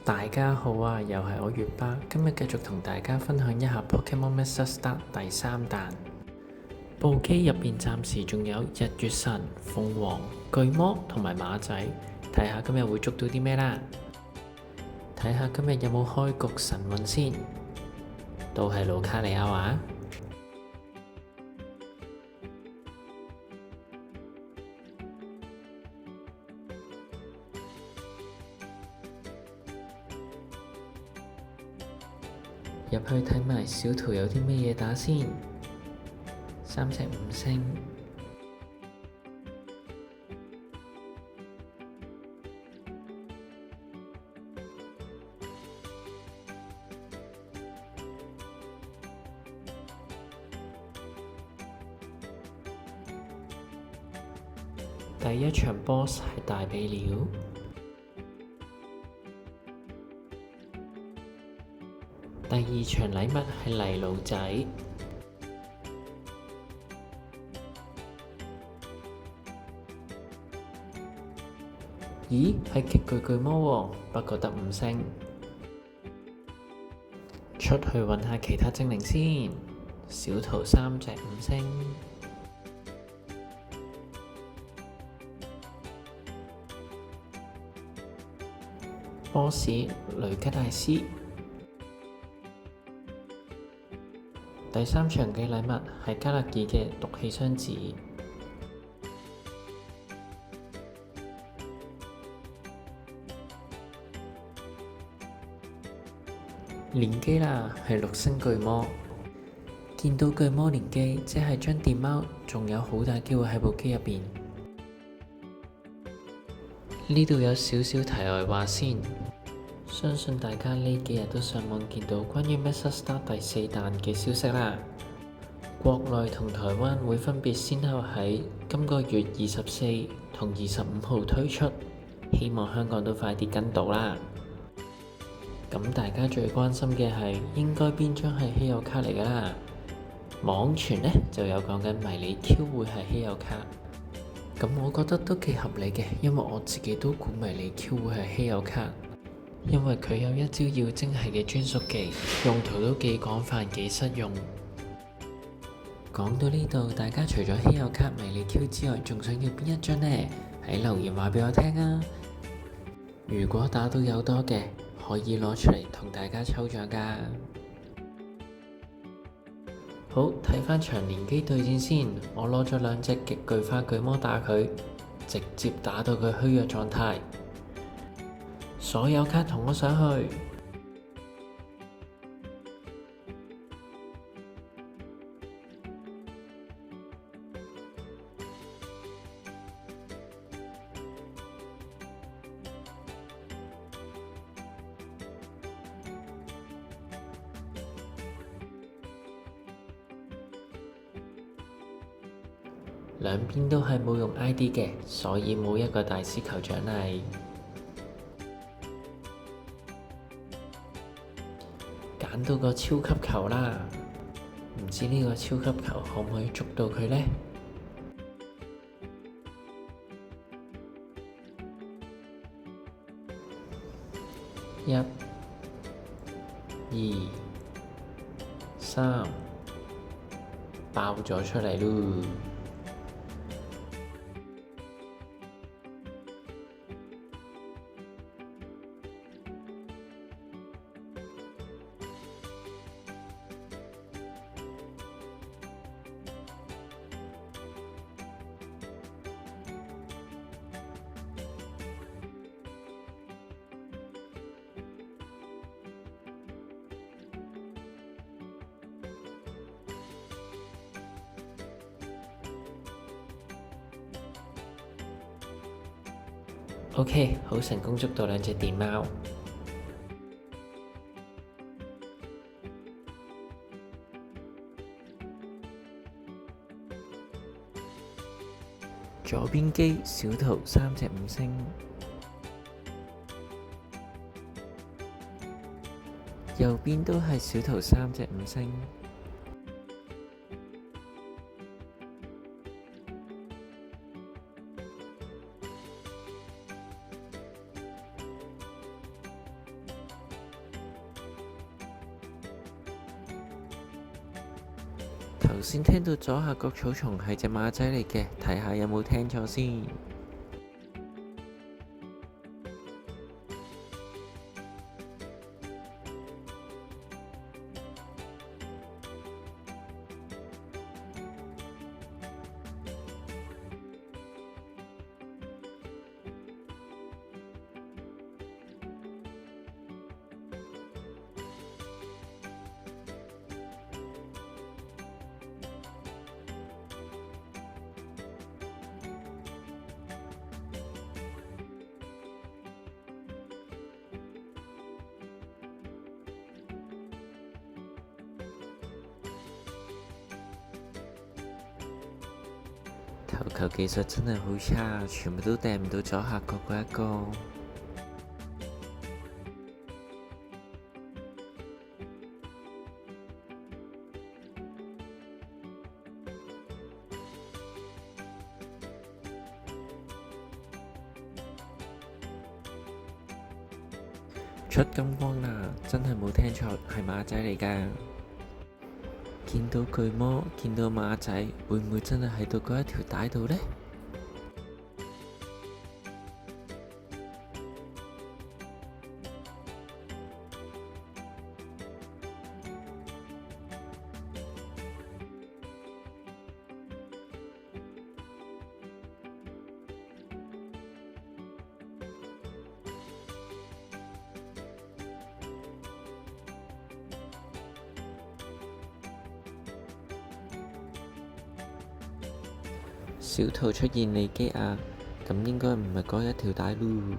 大家好啊，又係我月巴，今日繼續同大家分享一下 Pokemon Master Start 第3彈。部機入邊暫時仲有日月神、鳳凰、巨魔同埋馬仔，睇下今日會捉到啲咩啦。睇下今日有冇開局神運先，都係盧卡利亞話。入去睇埋小圖有啲咩嘢打先，3隻5星。第一場 boss 係大鼻鳥，第二場禮物係泥鷺仔，咦係極巨巨魔喎，不過得5星。出去揾下其他精靈先，小圖3隻5星。boss 雷吉大師，第3場嘅禮物係加勒爾嘅毒氣雙子，連機啦，係6星巨魔。見到巨魔連機，即係將電貓仲有好大機會喺部機入邊。呢度有少少題外話先，相信大家呢幾日都上網見到關於 Master Start 第4彈嘅消息啦。國內同台灣會分別先後喺今個月24同25號推出，希望香港都快啲跟到啦。咁大家最關心嘅係應該邊張係稀有卡嚟㗎啦？網傳呢就有講緊迷你 Q 會係稀有卡。咁我覺得都幾合理嘅，因為我自己都估迷你 Q 會係稀有卡，因為佢有一招妖精系嘅專屬技，用途都幾廣泛幾實用。講到呢度，大家除咗稀有卡迷你 Q 之外，仲想要邊一張呢？喺留言話俾我聽啊！如果打到有多嘅，可以攞出嚟同大家抽獎㗎。好，睇返場連機對戰先，我攞咗2隻極巨化巨魔打佢，直接打到佢虛弱狀態。所有卡同我上去。兩邊都係冇用 ID 嘅，所以冇一個大師球獎勵。揀到個超級球啦，唔知呢個超級球可唔可以捉到佢呢？1、2、3，爆咗出嚟嚕！OK， 好成功捉到2隻電貓。左邊機小圖3隻5星，右邊都係小圖3隻5星。頭先聽到左下角草叢係隻馬仔嚟嘅，睇下有冇聽錯先。投球技術真係好差，全部都掟唔到左下角嗰一個。出金光啦！真係冇聽錯，係馬仔嚟㗎。見到巨魔，見到馬仔，會唔會真係喺到嗰一條帶度呢？小圖出現利基亞，咁應該唔係嗰一條帶咯。唔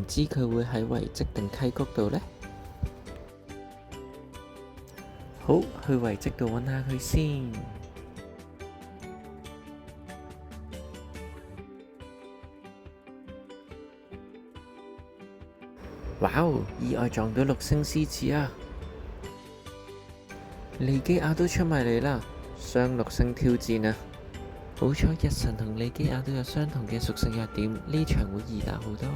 知佢會喺遺跡定溪谷度呢？好，去遺跡度揾下佢先。哇哦！意外撞到六星獅子啊！利基亞都出埋嚟啦！雙六星挑戰啊！好彩日神同利基亞都有相同嘅屬性弱點，呢場會易打好多。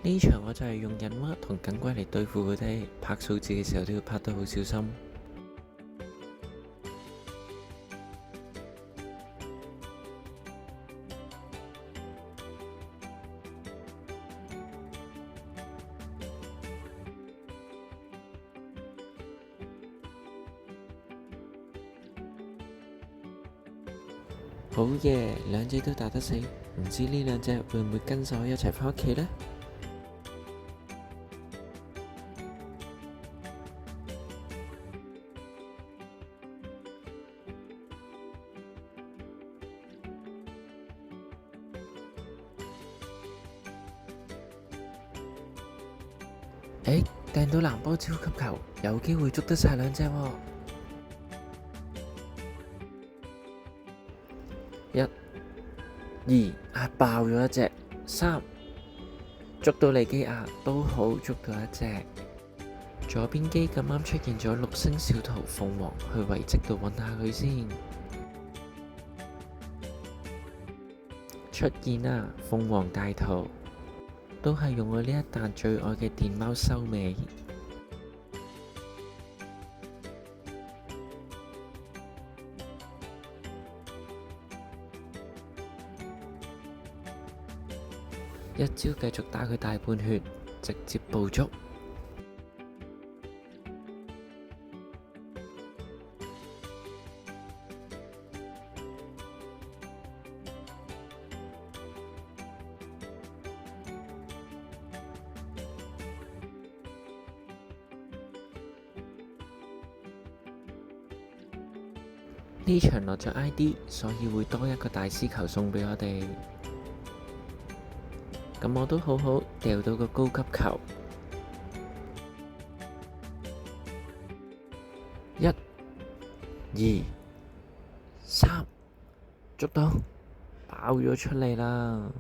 呢場我就係用忍蛙同耿龜嚟對付佢哋，拍數字嘅時候都要拍得好小心。好嘢，兩隻都打得死，唔知呢兩隻會唔會跟手一齊返屋企呢？掟到藍波超級球，有機會捉得晒兩隻喎！一、二，爆咗一隻，三，捉到利基亞都好，捉到一隻。左邊機咁啱出現咗六星小圖鳳凰，去遺跡度揾下佢先。出現啦，鳳凰大圖，都係用我呢一彈最愛嘅電貓收尾。一招繼續打佢大半血，直接捕捉。呢場落咗 ID，所以會多一個大師球送俾我哋。咁我都好好掉到個高級球，一、二、三，捉到，爆咗出嚟啦！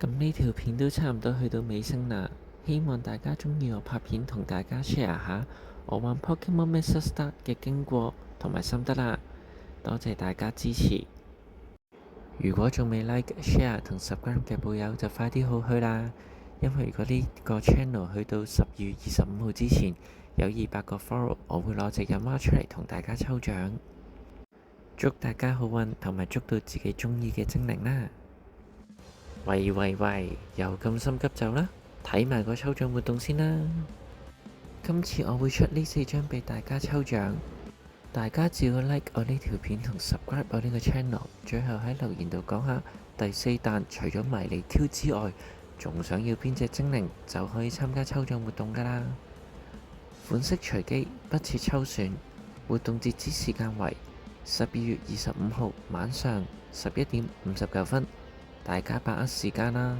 咁呢條片都差唔多去到尾聲啦，希望大家鍾意我拍片同大家 share 下我玩 Pokemon Master Start 嘅經過同埋心得啦，多謝大家支持。如果仲未 like、share 同 subscribe 嘅寶友就快啲好去啦，因為如果呢個 channel 去到10月25號之前有200個 follow，我會攞隻印蛙出嚟同大家抽獎。祝大家好運，同埋捉到自己鍾意嘅精靈啦！喂，又咁心急走啦？睇埋個抽獎活動先啦！今次我會出呢4張俾大家抽獎，大家只要 like 我呢條片同 subscribe 我呢個 channel， 最後喺留言度講下第4彈除咗迷你 Q 之外，仲想要邊隻精靈，就可以參加抽獎活動㗎啦。款式隨機，不設抽選。活動截止時間為12月25號晚上11點59分，大家把握時間啦！